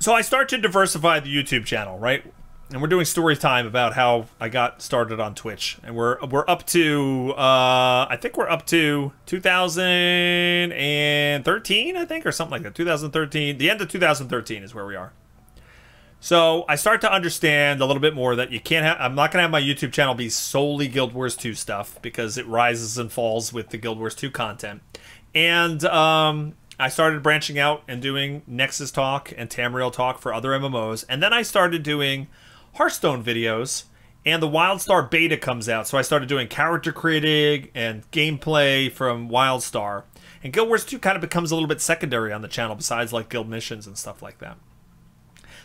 So I start to diversify the YouTube channel, right? And we're doing story time about how I got started on Twitch, and we're up to I think we're up to 2013, I think, or something like that. 2013, the end of 2013 is where we are. So I start to understand a little bit more that you can't have. I'm not gonna have my YouTube channel be solely Guild Wars 2 stuff because it rises and falls with the Guild Wars 2 content, and I started branching out and doing Nexus talk and Tamriel talk for other MMOs, and then I started doing Hearthstone videos, and the WildStar beta comes out, so I started doing character creating and gameplay from WildStar, and Guild Wars 2 kind of becomes a little bit secondary on the channel besides like guild missions and stuff like that.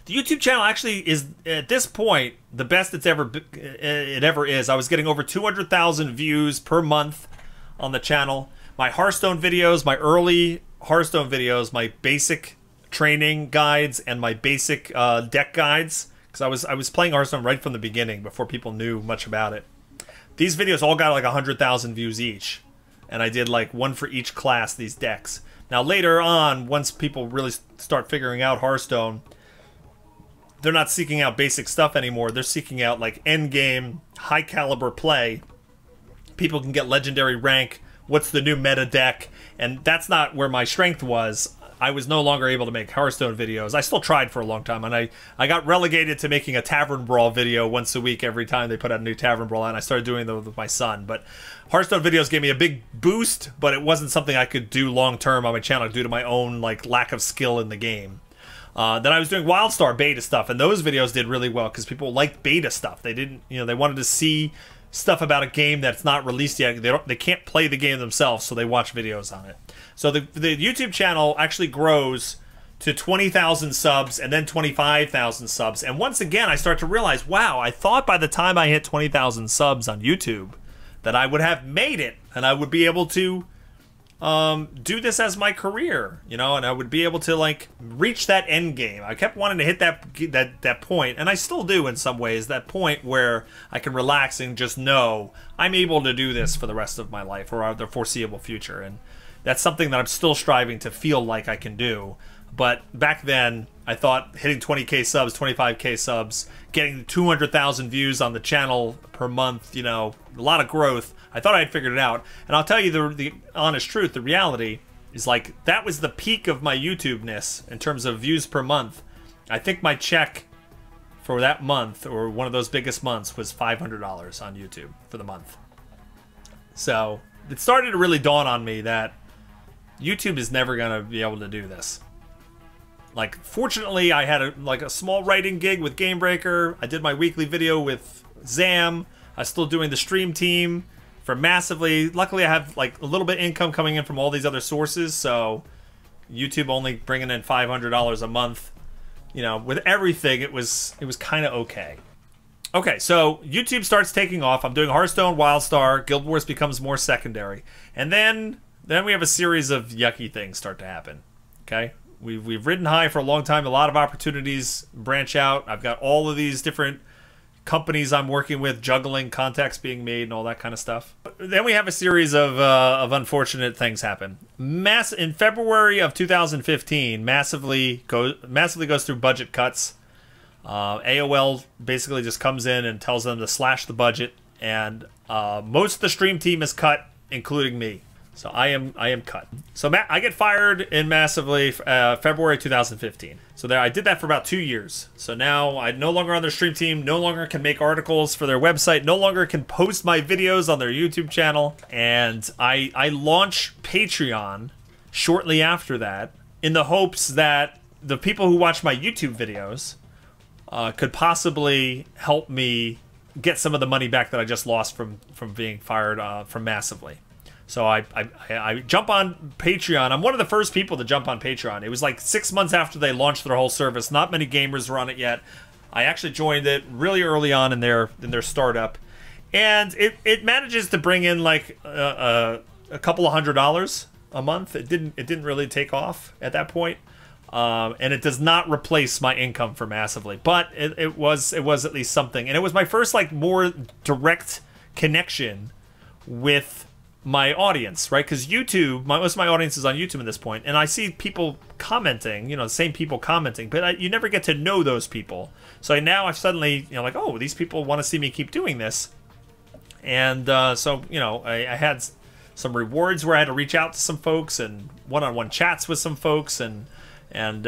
The YouTube channel actually is, at this point, the best it ever is. I was getting over 200,000 views per month on the channel. My Hearthstone videos, my early Hearthstone videos, my basic training guides, and my basic deck guides, because I was playing Hearthstone right from the beginning before people knew much about it. These videos all got like 100,000 views each, and I did like one for each class, these decks. Now later on, once people really start figuring out Hearthstone, they're not seeking out basic stuff anymore. They're seeking out like end game, high caliber play. People can get legendary rank. What's the new meta deck? And that's not where my strength was. I was no longer able to make Hearthstone videos. I still tried for a long time, and I got relegated to making a Tavern Brawl video once a week every time they put out a new Tavern Brawl, and I started doing them with my son. But Hearthstone videos gave me a big boost, but it wasn't something I could do long term on my channel due to my own like lack of skill in the game. Then I was doing WildStar beta stuff, and those videos did really well because people liked beta stuff. They didn't, you know, they wanted to see stuff about a game that's not released yet. They can't play the game themselves, so they watch videos on it. So the YouTube channel actually grows to 20,000 subs and then 25,000 subs. And once again, I start to realize, wow, I thought by the time I hit 20,000 subs on YouTube that I would have made it and I would be able to do this as my career, you know, and I would be able to like reach that end game. I kept wanting to hit that point, and I still do in some ways, that point where I can relax and just know I'm able to do this for the rest of my life or the foreseeable future. And that's something that I'm still striving to feel like I can do. But back then, I thought hitting 20K subs, 25K subs, getting 200,000 views on the channel per month, you know, a lot of growth. I thought I'd figured it out. And I'll tell you the honest truth, the reality is like that was the peak of my YouTube-ness in terms of views per month. I think my check for that month, or one of those biggest months, was $500 on YouTube for the month. So it started to really dawn on me that YouTube is never going to be able to do this. Like, fortunately, I had a small writing gig with Gamebreaker. I did my weekly video with Zam. I'm still doing the stream team for Massively. Luckily, I have like a little bit of income coming in from all these other sources, so YouTube only bringing in $500 a month. You know, with everything, it was kind of okay. Okay, so YouTube starts taking off. I'm doing Hearthstone, WildStar. Guild Wars becomes more secondary, and then we have a series of yucky things start to happen. Okay. We've ridden high for a long time. A lot of opportunities branch out. I've got all of these different companies I'm working with, juggling, contacts being made, and all that kind of stuff. Then we have a series of unfortunate things happen. In February of 2015, Massively goes through budget cuts. AOL basically just comes in and tells them to slash the budget, and most of the stream team is cut, including me. So I am cut. So I get fired in Massively February 2015. So there I did that for about 2 years. So now I'm no longer on their stream team, no longer can make articles for their website, no longer can post my videos on their YouTube channel. And I launch Patreon shortly after that in the hopes that the people who watch my YouTube videos could possibly help me get some of the money back that I just lost from being fired from Massively. So I jump on Patreon. I'm one of the first people to jump on Patreon. It was like 6 months after they launched their whole service. Not many gamers were on it yet. I actually joined it really early on in their startup, and it manages to bring in like a couple of $100 a month. It didn't really take off at that point, and it does not replace my income for Massively, but it was at least something, and it was my first like more direct connection with my audience, right? Because YouTube, most of my audience is on YouTube at this point, and I see people commenting, you know, the same people commenting, but you never get to know those people. So now I've suddenly, you know, like, oh, these people want to see me keep doing this. And so, you know, I had some rewards where I had to reach out to some folks and one-on-one chats with some folks, and that's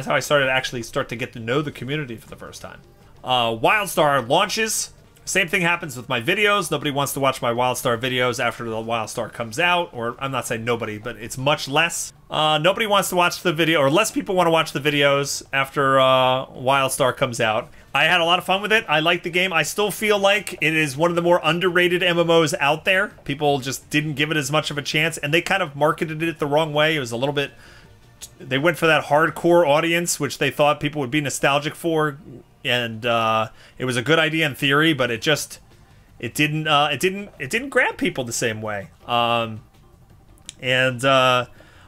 how I started to actually start to get to know the community for the first time. WildStar launches. Same thing happens with my videos. Nobody wants to watch my WildStar videos after the WildStar comes out, or I'm not saying nobody, but it's much less. Nobody wants to watch the video, or less people want to watch the videos after WildStar comes out. I had a lot of fun with it. I like the game. I still feel like it is one of the more underrated MMOs out there. People just didn't give it as much of a chance, and they kind of marketed it the wrong way. It was a little bit... They went for that hardcore audience, which they thought people would be nostalgic for, and it was a good idea in theory, but it didn't grab people the same way.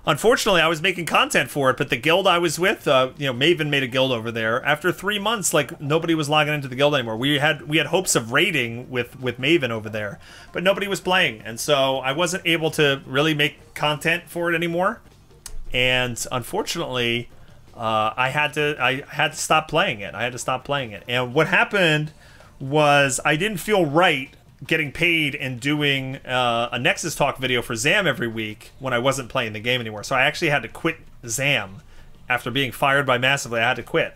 Unfortunately, I was making content for it, but the guild I was with, you know, Maven made a guild over there. After 3 months, like, nobody was logging into the guild anymore. We had hopes of raiding with Maven over there, but nobody was playing, and so I wasn't able to really make content for it anymore. And unfortunately, I had to stop playing it. I had to stop playing it. And what happened was I didn't feel right getting paid and doing a Nexus Talk video for ZAM every week when I wasn't playing the game anymore. So I actually had to quit ZAM after being fired by Massively. I had to quit.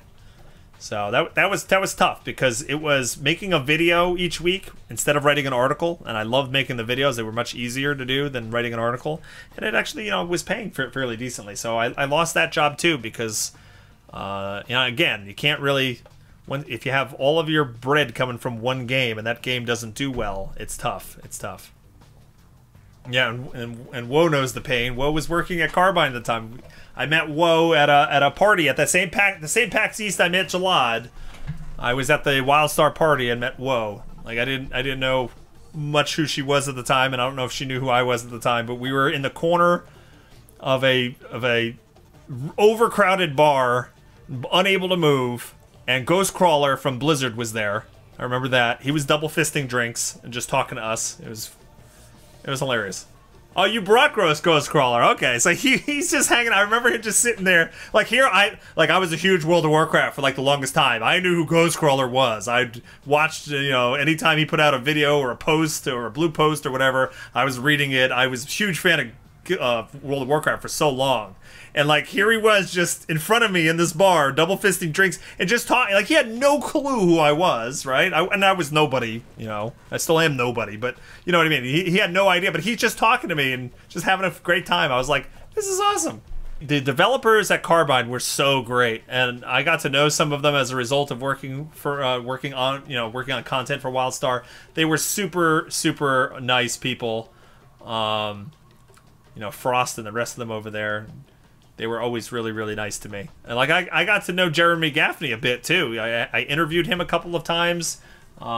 So that was tough, because it was making a video each week instead of writing an article, and I loved making the videos. They were much easier to do than writing an article, and it actually, you know, was paying fairly decently. So I lost that job too, because you know, again, you can't really, if you have all of your bread coming from one game and that game doesn't do well, it's tough. It's tough. Yeah, and Woe knows the pain. Woe was working at Carbine at the time. I met Woe at a party at the same PAX East I met Jalad. I was at the WildStar party and met Woe. Like, I didn't know much who she was at the time, and I don't know if she knew who I was at the time, but we were in the corner of a overcrowded bar, unable to move, and Ghostcrawler from Blizzard was there. I remember that. He was double fisting drinks and just talking to us. It was hilarious. Oh, you brought Ghostcrawler. Okay, so he's just hanging out. I remember him just sitting there. Like, here, I was a huge World of Warcraft for, like, the longest time. I knew who Ghostcrawler was. I'd watched, you know, anytime he put out a video or a post or a blue post or whatever, I was reading it. I was a huge fan of World of Warcraft for so long. And, like, here he was just in front of me in this bar, double fisting drinks, and just talking. Like, he had no clue who I was, right? And I was nobody, you know. I still am nobody, but you know what I mean? He had no idea, but he's just talking to me and just having a great time. I was like, this is awesome. The developers at Carbine were so great, and I got to know some of them as a result of working on content for WildStar. They were super, super nice people. You know, Frost and the rest of them over there. They were always really, really nice to me. And, like, I got to know Jeremy Gaffney a bit, too. I interviewed him a couple of times. This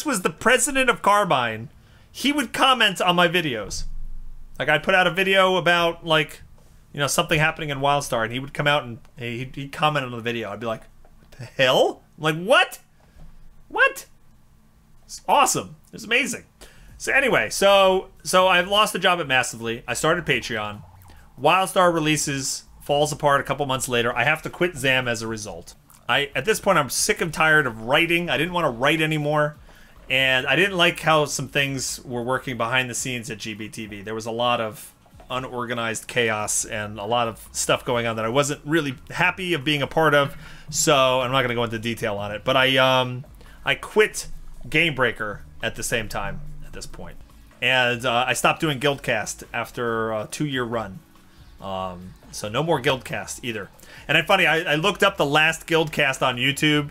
was the president of Carbine. He would comment on my videos. Like, I'd put out a video about, like, you know, something happening in WildStar, and he would come out and he'd comment on the video. I'd be like, what the hell? I'm like, what? What? It's awesome. It's amazing. So anyway, so I've lost the job at Massively. I started Patreon. WildStar releases, falls apart a couple months later. I have to quit ZAM as a result. At this point, I'm sick and tired of writing. I didn't want to write anymore. And I didn't like how some things were working behind the scenes at GBTV. There was a lot of unorganized chaos and a lot of stuff going on that I wasn't really happy of being a part of. So I'm not going to go into detail on it. But I quit Gamebreaker at the same time. This point, and I stopped doing Guildcast after a 2-year run, so no more Guildcast either. And it's funny, I looked up the last Guildcast on YouTube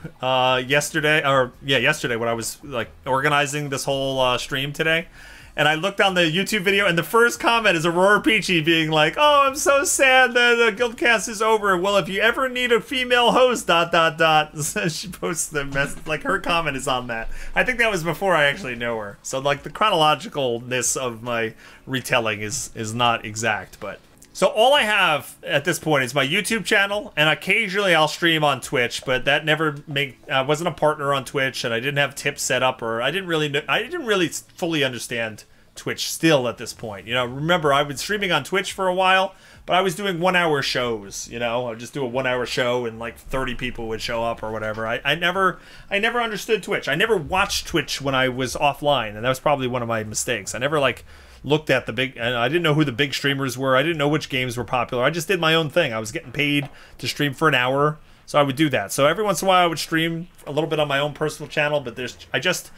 yesterday when I was, like, organizing this whole stream today, and I looked on the YouTube video, and the first comment is Aurora Peachy being like, "Oh, I'm so sad that the Guildcast is over. Well, if you ever need a female host, ... She posts the message, like, her comment is on that. I think that was before I actually know her. So, like, the chronologicalness of my retelling is not exact, but So all I have at this point is my YouTube channel, and occasionally I'll stream on Twitch, but that never I wasn't a partner on Twitch, and I didn't have tips set up, or I didn't really fully understand Twitch still at this point. You know, remember, I've been streaming on Twitch for a while, but I was doing 1-hour shows. You know, I would just do a 1-hour show and like 30 people would show up or whatever. I never understood Twitch. I never watched Twitch when I was offline, and that was probably one of my mistakes. I never like looked at the big, and I didn't know who the big streamers were. I didn't know which games were popular. I just did my own thing. I was getting paid to stream for an hour, so I would do that. So every once in a while I would stream a little bit on my own personal channel, but I just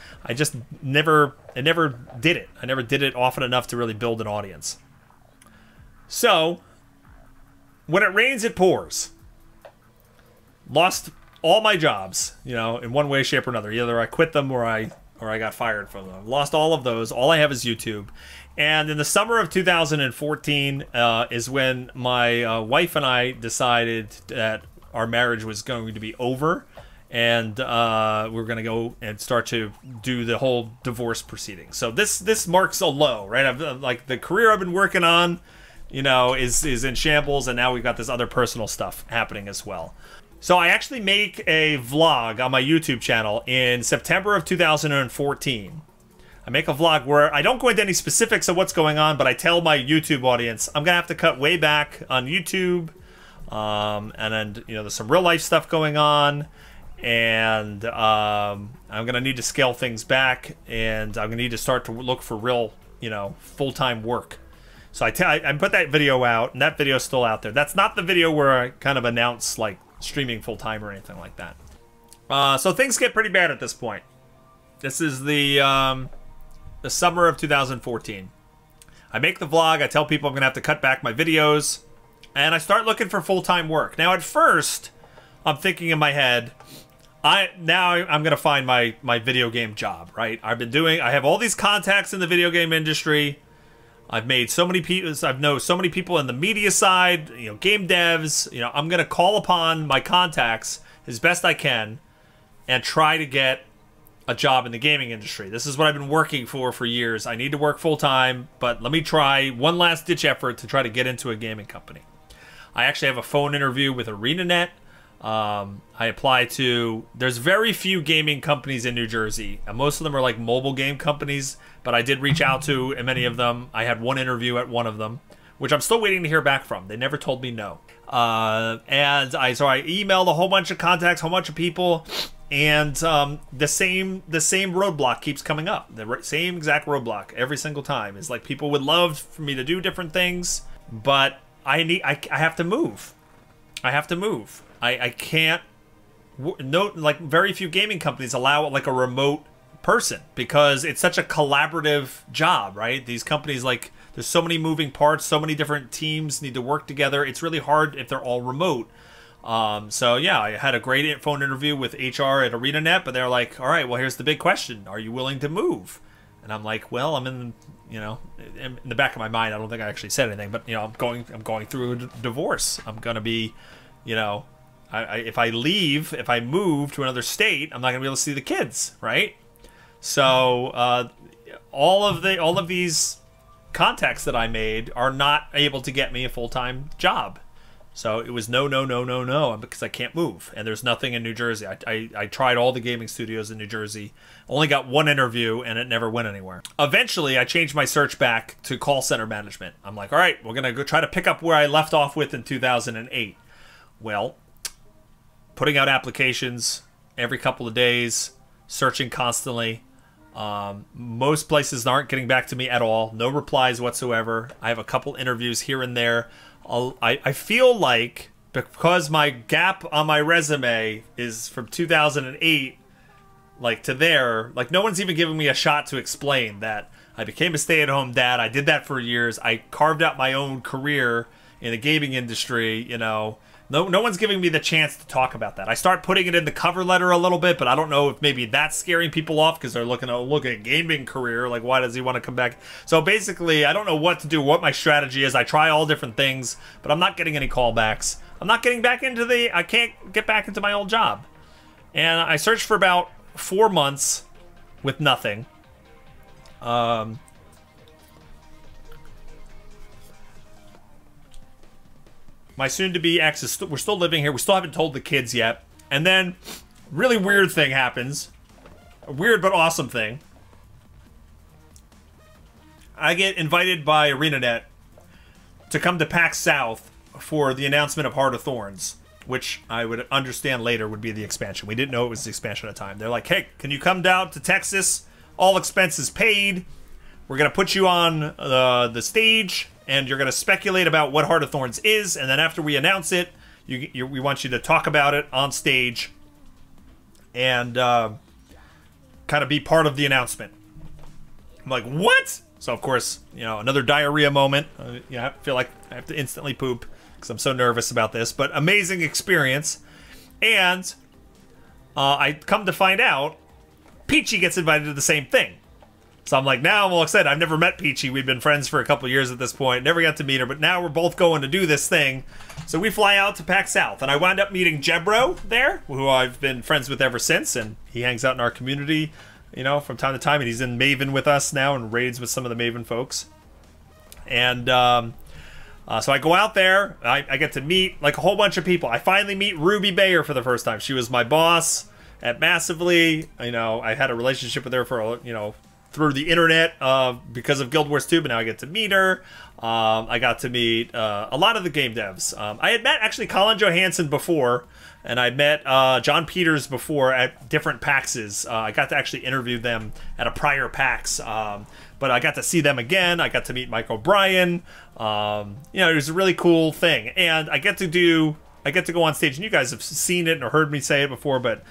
never did it. I never did it often enough to really build an audience. So when it rains, it pours. Lost all my jobs, you know, in one way, shape, or another. Either I quit them or I got fired from them. Lost all of those. All I have is YouTube. And in the summer of 2014 is when my wife and I decided that our marriage was going to be over, and we were going to go and start to do the whole divorce proceeding. So this marks a low, right? Like the career I've been working on, you know, is in shambles, and now we've got this other personal stuff happening as well. So I actually make a vlog on my YouTube channel in September of 2014. I make a vlog where I don't go into any specifics of what's going on, but I tell my YouTube audience I'm gonna have to cut way back on YouTube, and then, you know, there's some real life stuff going on, and I'm gonna need to scale things back, and I'm gonna need to start to look for real, you know, full-time work. So I put that video out, and that video is still out there. That's not the video where I kind of announce like streaming full-time or anything like that. So things get pretty bad at this point. This is the summer of 2014. I make the vlog, I tell people I'm gonna have to cut back my videos, and I start looking for full-time work. Now at first, I'm thinking in my head, I'm gonna find my video game job, right? I have all these contacts in the video game industry. I've made so many people, I've known so many people in the media side, you know, game devs, you know, I'm gonna call upon my contacts as best I can and try to get a job in the gaming industry. This is what I've been working for years. I need to work full-time, but let me try one last ditch effort to try to get into a gaming company. I actually have a phone interview with ArenaNet. I apply to, there's very few gaming companies in New Jersey, and most of them are like mobile game companies, but I did reach out to many of them. I had one interview at one of them, which I'm still waiting to hear back from. They never told me no. So I emailed a whole bunch of contacts, a whole bunch of people, and the same roadblock keeps coming up. The same exact roadblock every single time. It's like people would love for me to do different things, but I have to move. I have to move. I can't. Like very few gaming companies allow like a remote person because it's such a collaborative job, right? These companies, like, there's so many moving parts, so many different teams need to work together. It's really hard if they're all remote. So yeah, I had a great phone interview with HR at ArenaNet, but they're like, all right, well, here's the big question. Are you willing to move? And I'm like, well, I'm in the back of my mind, I don't think I actually said anything, but, you know, I'm going through a divorce. I'm going to be, you know, if I move to another state, I'm not going to be able to see the kids, right? So, all of these contacts that I made are not able to get me a full-time job. So it was no, because I can't move, and there's nothing in New Jersey. I tried all the gaming studios in New Jersey, only got one interview, and it never went anywhere. Eventually, I changed my search back to call center management. I'm like, all right, we're going to go try to pick up where I left off with in 2008. Well, putting out applications every couple of days, searching constantly. Most places aren't getting back to me at all. No replies whatsoever. I have a couple interviews here and there. I feel like because my gap on my resume is from 2008, like, to there, like, no one's even giving me a shot to explain that I became a stay-at-home dad. I did that for years. I carved out my own career in the gaming industry, you know. No one's giving me the chance to talk about that. I start putting it in the cover letter a little bit, but I don't know if maybe that's scaring people off because they're looking at gaming career. Like, why does he want to come back? So basically, I don't know what to do, what my strategy is. I try all different things, but I'm not getting any callbacks. I'm not getting back into I can't get back into my old job. And I searched for about 4 months with nothing. My soon-to-be ex is we're still living here. We still haven't told the kids yet. And then, really weird thing happens. A weird but awesome thing. I get invited by ArenaNet to come to PAX South for the announcement of Heart of Thorns, which I would understand later would be the expansion. We didn't know it was the expansion at the time. They're like, hey, can you come down to Texas? All expenses paid. We're going to put you on the stage, and you're going to speculate about what Heart of Thorns is, and then after we announce it, we want you to talk about it on stage and kind of be part of the announcement. I'm like, what? So, of course, you know, another diarrhea moment. I feel like I have to instantly poop because I'm so nervous about this. But amazing experience. And I come to find out, Peachy gets invited to the same thing. So I'm like, now I'm all excited. I've never met Peachy. We've been friends for a couple years at this point. Never got to meet her, but now we're both going to do this thing. So we fly out to PAX South, and I wound up meeting Jebro there, who I've been friends with ever since, and he hangs out in our community, you know, from time to time, and he's in Maven with us now and raids with some of the Maven folks. And so I go out there. I get to meet, like, a whole bunch of people. I finally meet Ruby Bayer for the first time. She was my boss at Massively. You know, I had a relationship with her for, you know, through the internet because of Guild Wars 2, but now I get to meet her. I got to meet a lot of the game devs. I had met, actually, Colin Johansson before, and I met John Peters before at different PAXs. I got to actually interview them at a prior PAX, but I got to see them again. I got to meet Mike O'Brien. You know, it was a really cool thing, and I get to go on stage, and you guys have seen it or heard me say it before, but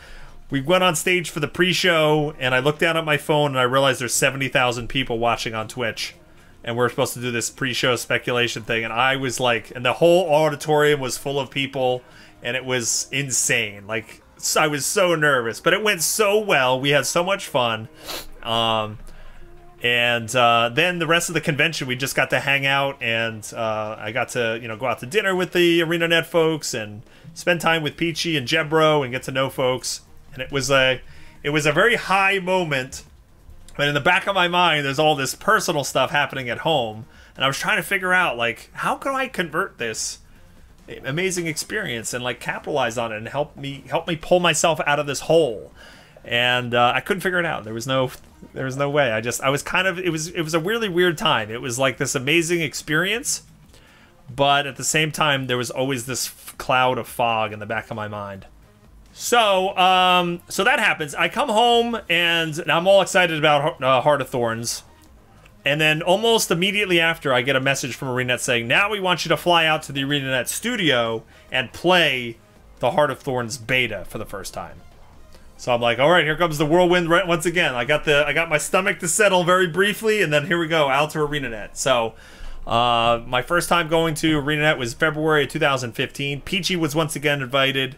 we went on stage for the pre-show, and I looked down at my phone, and I realized there's 70,000 people watching on Twitch, and we're supposed to do this pre-show speculation thing, and I was like, and the whole auditorium was full of people, and it was insane. Like, I was so nervous, but it went so well. We had so much fun. And then the rest of the convention, we just got to hang out, and I got to, you know, go out to dinner with the ArenaNet folks and spend time with Peachy and Jebro and get to know folks. And it was a very high moment, but in the back of my mind, there's all this personal stuff happening at home, and I was trying to figure out, like, how can I convert this amazing experience and, like, capitalize on it and help me pull myself out of this hole. And I couldn't figure it out. There was no way. I was kind of, it was a really weird time. It was like this amazing experience, but at the same time, there was always this cloud of fog in the back of my mind. So, so that happens. I come home, and I'm all excited about Heart of Thorns. And then almost immediately after, I get a message from ArenaNet saying, now we want you to fly out to the ArenaNet studio and play the Heart of Thorns beta for the first time. So I'm like, all right, here comes the whirlwind right once again. I got my stomach to settle very briefly, and then here we go, out to ArenaNet. So, my first time going to ArenaNet was February of 2015. Peachy was once again invited.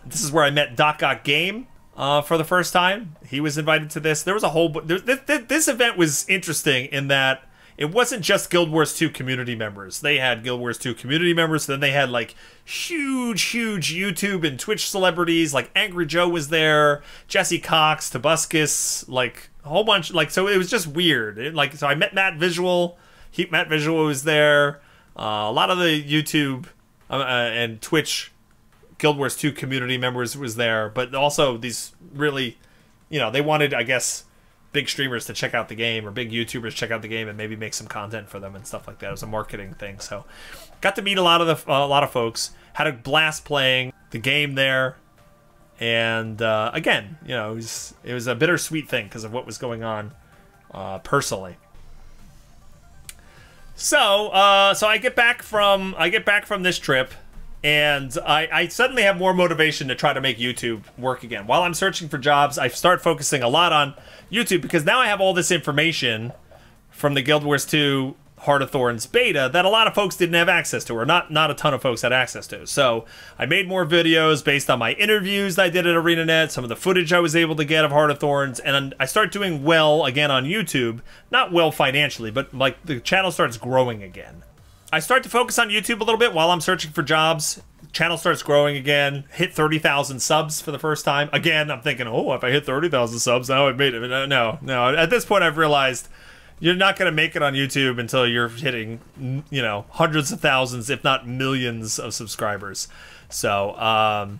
This is where I met Doc Got Game for the first time. He was invited to this. There was a whole... This event was interesting in that it wasn't just Guild Wars 2 community members. They had Guild Wars 2 community members. Then they had, like, huge YouTube and Twitch celebrities. Like, Angry Joe was there. Jesse Cox, Tobuscus, like, a whole bunch. Like, so it was just weird. So I met Matt Visual. Matt Visual was there. A lot of the YouTube and Twitch Guild Wars 2 community members was there, but also these really, you know, they wanted, I guess, big streamers to check out the game, or big YouTubers check out the game and maybe make some content for them and stuff like that. It was a marketing thing. So got to meet a lot of folks, had a blast playing the game there. And again, you know, it was a bittersweet thing because of what was going on personally. So I get back from this trip, and I suddenly have more motivation to try to make YouTube work again. While I'm searching for jobs, I start focusing a lot on YouTube, because now I have all this information from the Guild Wars 2 Heart of Thorns beta that a lot of folks didn't have access to, or not a ton of folks had access to. So I made more videos based on my interviews that I did at ArenaNet, some of the footage I was able to get of Heart of Thorns, and I start doing well again on YouTube. Not well financially, but like the channel starts growing again. I start to focus on YouTube a little bit while I'm searching for jobs. Channel starts growing again. Hit 30,000 subs for the first time. Again, I'm thinking, oh, if I hit 30,000 subs, now I've made it. No. At this point, I've realized, You're not going to make it on YouTube until you're hitting, you know, hundreds of thousands, if not millions of subscribers. So,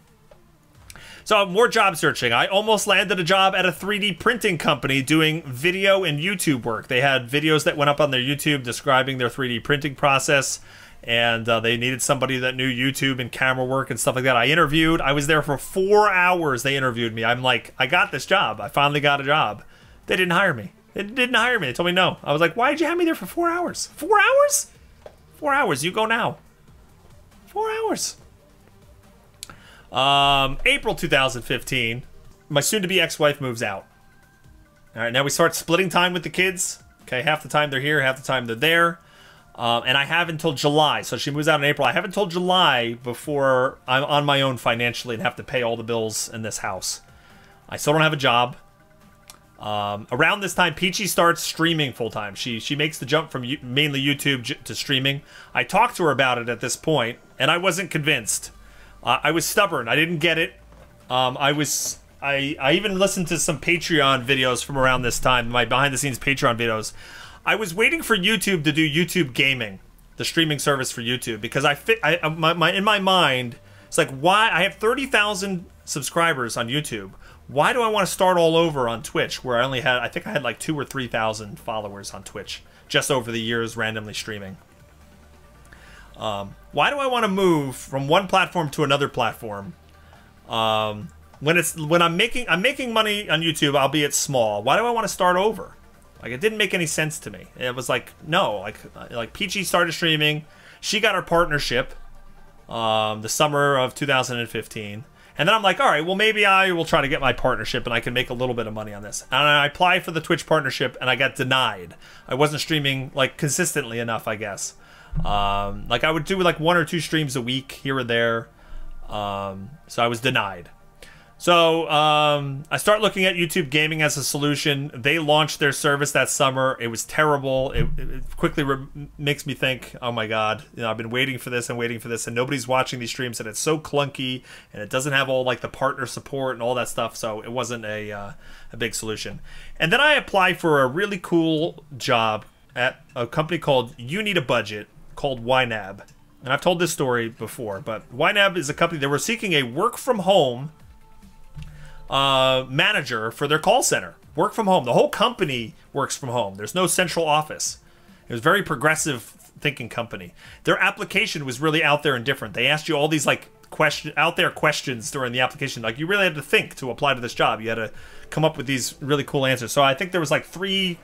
so more job searching. I almost landed a job at a 3D printing company doing video and YouTube work. They had videos that went up on their YouTube describing their 3D printing process, and they needed somebody that knew YouTube and camera work and stuff like that. I interviewed. I was there for 4 hours. They interviewed me. I'm like, I got this job. I finally got a job. They didn't hire me. They didn't hire me. They told me no. I was like, why did you have me there for 4 hours? 4 hours? 4 hours. You go now. 4 hours. April 2015, my soon-to-be ex-wife moves out. All right, now we start splitting time with the kids. Okay, half the time they're here, half the time they're there. And I have until July. So she moves out in April. I have until July before I'm on my own financially and have to pay all the bills in this house. I still don't have a job. Around this time, Peachy starts streaming full-time. She makes the jump from mainly YouTube to streaming. I talked to her about it at this point, and I wasn't convinced. I was stubborn. I didn't get it. I even listened to some Patreon videos from around this time, my behind-the-scenes Patreon videos. I was waiting for YouTube to do YouTube Gaming, the streaming service for YouTube, because in my mind, it's like, why? I have 30,000 subscribers on YouTube. Why do I want to start all over on Twitch, where I think I had like 2,000 or 3,000 followers on Twitch just over the years randomly streaming? Why do I want to move from one platform to another platform? When I'm making money on YouTube, albeit small. Why do I want to start over? Like, it didn't make any sense to me. It was like, no, like Peachy started streaming. She got her partnership the summer of 2015. And then I'm like, all right, well, maybe I will try to get my partnership and I can make a little bit of money on this. And I applied for the Twitch partnership and I got denied. I wasn't streaming like consistently enough, I guess. Like I would do like 1 or 2 streams a week here or there. So I was denied. So I start looking at YouTube Gaming as a solution. They launched their service that summer. It was terrible. It quickly makes me think, oh my God, you know, I've been waiting for this and waiting for this, and nobody's watching these streams, and it's so clunky, and it doesn't have all like the partner support and all that stuff. So it wasn't a big solution. And then I applied for a really cool job at a company called You Need a Budget, called YNAB. And I've told this story before, but YNAB is a company that were seeking a work from home manager for their call center. Work from home. The whole company works from home. There's no central office. It was a very progressive thinking company. Their application was really out there and different. They asked you all these like out there questions during the application. Like, you really had to think to apply to this job. You had to come up with these really cool answers. So I think there was like 3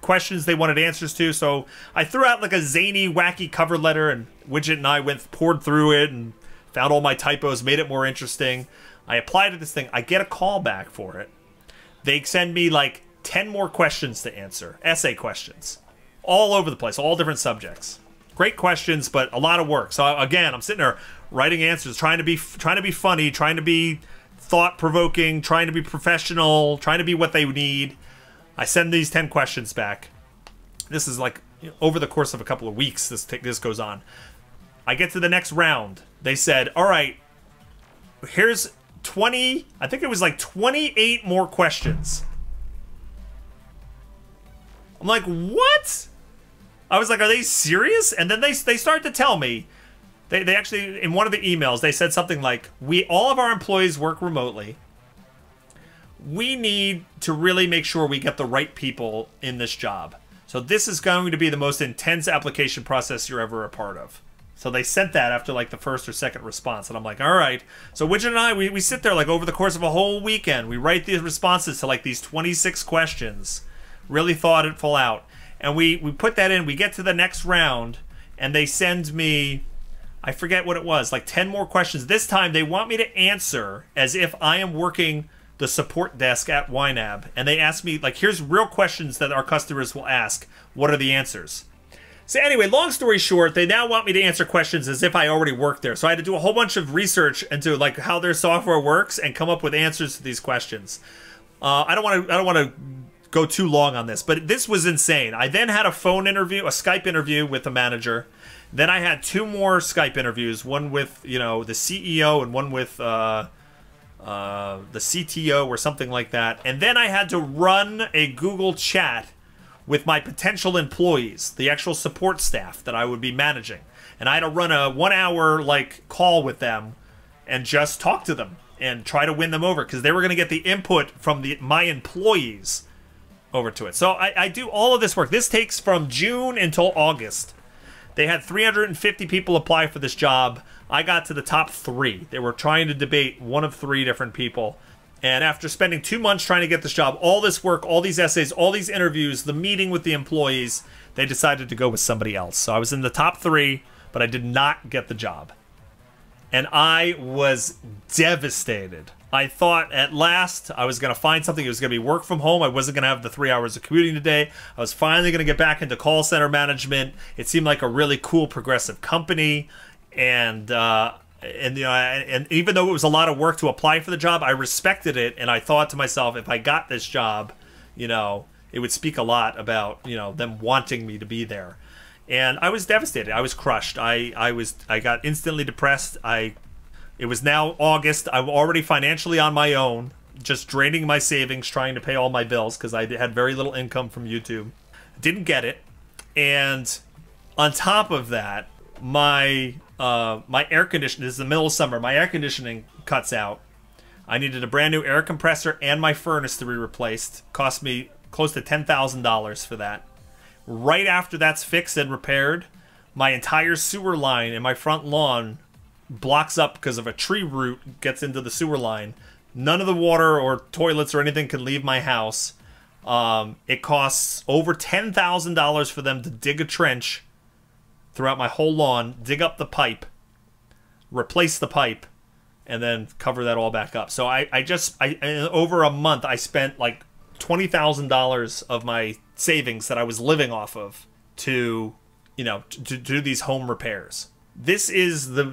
questions they wanted answers to. So I threw out like a zany, wacky cover letter, and Widget and I poured through it and found all my typos, made it more interesting. I applied to this thing. I get a call back for it. They send me like 10 more questions to answer. Essay questions. All over the place. All different subjects. Great questions, but a lot of work. So again, I'm sitting there writing answers, trying to be funny, trying to be thought-provoking, trying to be professional, trying to be what they need. I send these 10 questions back. This is like, you know, over the course of a couple of weeks, this goes on. I get to the next round. They said, all right, here's 20, I think it was like 28 more questions. I'm like, what? I was like, are they serious? And then they started to tell me, they actually, in one of the emails, they said something like, all of our employees work remotely. We need to really make sure we get the right people in this job. So this is going to be the most intense application process you're ever a part of. So they sent that after like the first or second response. And I'm like, all right. So Widget and I, we sit there like over the course of a whole weekend. We write these responses to like these 26 questions. Really thought it full out. And we put that in. We get to the next round. And they send me, I forget what it was, like 10 more questions. This time they want me to answer as if I am working the support desk at YNAB. And they ask me, like, here's real questions that our customers will ask. What are the answers? So anyway, long story short, they now want me to answer questions as if I already worked there. So I had to do a whole bunch of research into like how their software works and come up with answers to these questions. I don't want to go too long on this, but this was insane. I then had a Skype interview with the manager. Then I had 2 more Skype interviews, one with, you know, the CEO and one with the CTO or something like that. And then I had to run a Google chat with my potential employees, the actual support staff that I would be managing. And I had to run a 1 hour like call with them and just talk to them and try to win them over because they were going to get the input from my employees over to it. So I do all of this work. This takes from June until August. They had 350 people apply for this job. I got to the top 3. They were trying to debate one of 3 different people. And after spending 2 months trying to get this job, all this work, all these essays, all these interviews, the meeting with the employees, they decided to go with somebody else. So I was in the top 3, but I did not get the job. And I was devastated. I thought at last I was going to find something. It was going to be work from home. I wasn't going to have the 3 hours of commuting today. I was finally going to get back into call center management. It seemed like a really cool, progressive company. And you know, and even though it was a lot of work to apply for the job, I respected it, and I thought to myself, if I got this job, you know, it would speak a lot about, you know, them wanting me to be there. And I was devastated. I was crushed. I got instantly depressed. It was now August. I'm already financially on my own, just draining my savings, trying to pay all my bills because I had very little income from YouTube. Didn't get it, and on top of that, my air conditioning, this is the middle of summer, my air conditioning cuts out. I needed a brand new air compressor and my furnace to be replaced. Cost me close to $10,000 for that. Right after that's fixed and repaired, my entire sewer line in my front lawn blocks up because of a tree root gets into the sewer line. None of the water or toilets or anything can leave my house. It costs over $10,000 for them to dig a trench throughout my whole lawn, dig up the pipe, replace the pipe, and then cover that all back up. So I over a month, I spent like $20,000 of my savings that I was living off of to, you know, to do these home repairs. This is the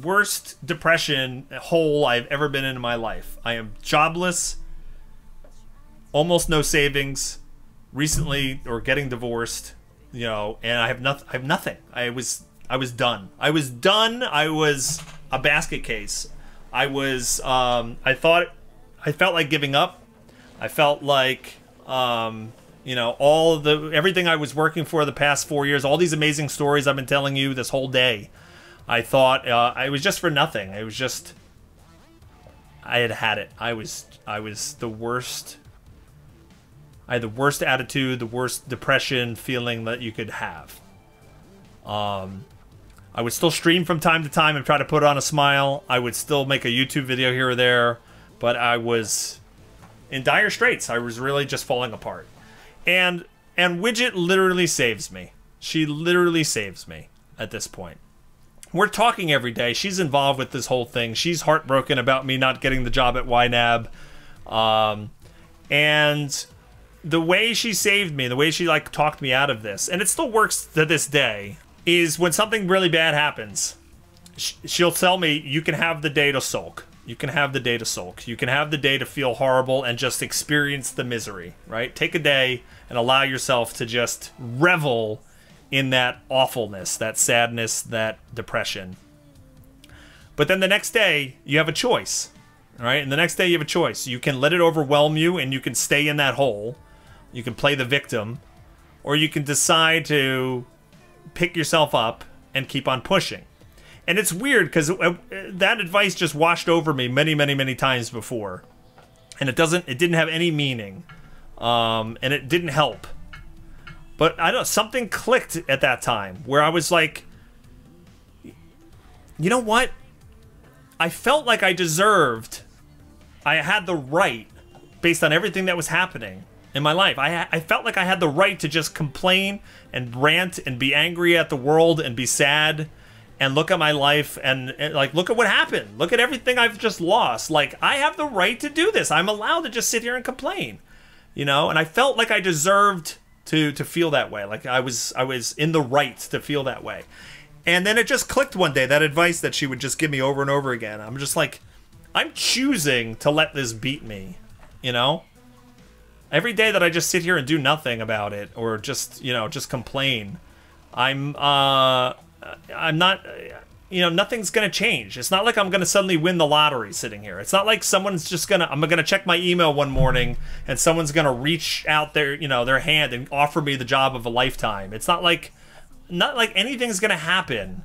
worst depression hole I've ever been in my life. I am jobless, almost no savings, recently or getting divorced. You know, and I have nothing. I was done. I was done. I was a basket case. I felt like giving up. I felt like, you know, everything I was working for the past 4 years, all these amazing stories I've been telling you this whole day, I thought I was just for nothing. It was just, I had it. I was the worst. I had the worst attitude, the worst depression feeling that you could have. I would still stream from time to time and try to put on a smile. I would still make a YouTube video here or there, but I was in dire straits. I was really just falling apart. And Widget literally saves me. She literally saves me at this point. We're talking every day. She's involved with this whole thing. She's heartbroken about me not getting the job at YNAB. And the way she saved me, the way she like talked me out of this, and it still works to this day, is when something really bad happens, she'll tell me, you can have the day to sulk. You can have the day to sulk. You can have the day to feel horrible and just experience the misery, right? Take a day and allow yourself to just revel in that awfulness, that sadness, that depression. But then the next day, you have a choice, all right? And the next day, you have a choice. You can let it overwhelm you and you can stay in that hole. You can play the victim, or you can decide to pick yourself up and keep on pushing. And it's weird because that advice just washed over me many, many, many times before, and it didn't have any meaning, and it didn't help. But I don't know, something clicked at that time where I was like, you know what? I felt like I had the right, based on everything that was happening in my life. I felt like I had the right to just complain and rant and be angry at the world and be sad and look at my life and like, look at what happened. Look at everything I've just lost. Like, I have the right to do this. I'm allowed to just sit here and complain, you know? And I felt like I deserved to feel that way. Like I was in the right to feel that way. And then it just clicked one day, that advice that she would just give me over and over again. I'm just like, I'm choosing to let this beat me, you know? Every day that I just sit here and do nothing about it, or just, you know, just complain, I'm not, you know, nothing's going to change. It's not like I'm going to suddenly win the lottery sitting here. It's not like someone's just going to, I'm going to check my email one morning and someone's going to reach out their, you know, their hand and offer me the job of a lifetime. It's not like anything's going to happen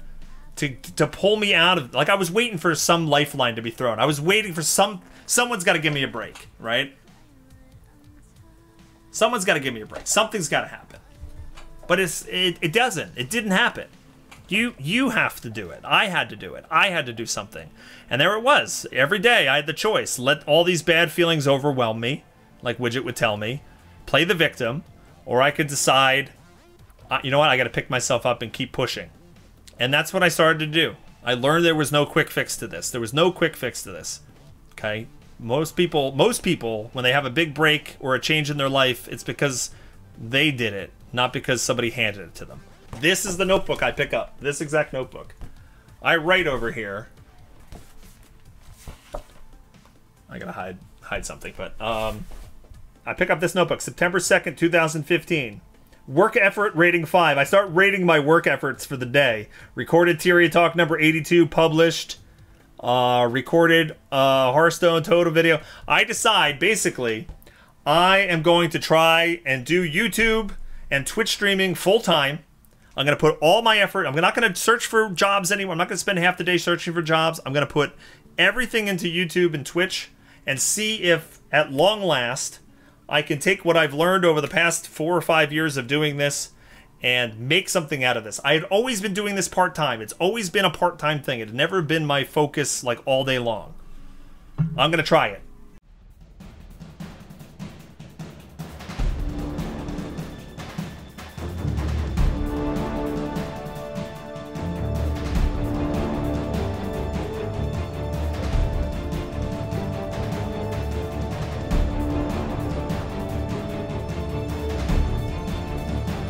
to pull me out of, like I was waiting for some lifeline to be thrown. I was waiting for someone's got to give me a break, right? Someone's got to give me a break. Something's got to happen. But it doesn't. It didn't happen. You have to do it. I had to do it. I had to do something. And there it was. Every day I had the choice. Let all these bad feelings overwhelm me, like Widget would tell me. Play the victim. Or I could decide, you know what, I got to pick myself up and keep pushing. And that's what I started to do. I learned there was no quick fix to this. There was no quick fix to this. Okay? Most people, when they have a big break or a change in their life, it's because they did it, not because somebody handed it to them. This is the notebook I pick up. This exact notebook. I write over here. I gotta hide something, but I pick up this notebook, September 2nd, 2015. Work effort rating 5. I start rating my work efforts for the day. Recorded Tyria Talk number 82, published. Recorded Hearthstone total video. I decide, basically, I am going to try and do YouTube and Twitch streaming full time. I'm going to put all my effort. I'm not going to search for jobs anymore. I'm not going to spend half the day searching for jobs. I'm going to put everything into YouTube and Twitch and see if, at long last, I can take what I've learned over the past 4 or 5 years of doing this and make something out of this. I had always been doing this part-time. It's always been a part-time thing. It had never been my focus like all day long. I'm going to try it.